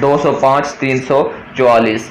205 344،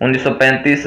1935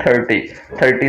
30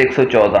114۔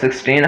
16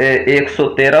113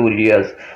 2 years،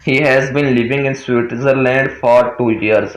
he has been living in Switzerland for 2 years،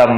the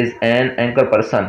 is an anchor person،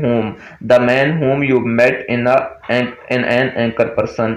whom، the man whom you met in an anchor person،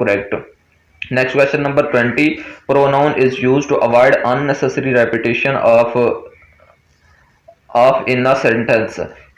correct۔ Next question number 20 pronoun is used to avoid unnecessary repetition of in a sentence،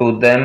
to them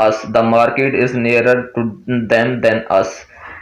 us، the market is nearer to them than us،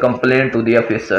complain to the officer.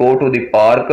go to the park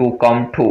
to come to.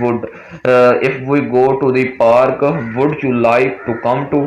would. if we go to the park would you like to come to.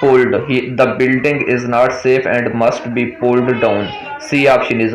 pulled. The building is not safe and must be pulled down. C option is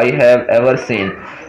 I have ever seen.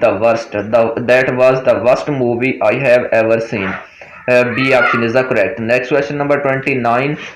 the worst. That was the worst movie I have ever seen. B option is correct. Next question number 29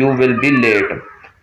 you will be late.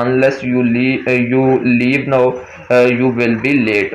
unless you leave now you will be late.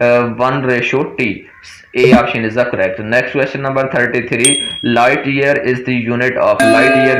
1:T. A option is the correct. Next question number 33 light year is the unit of. light year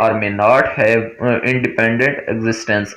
or may not have independent existence۔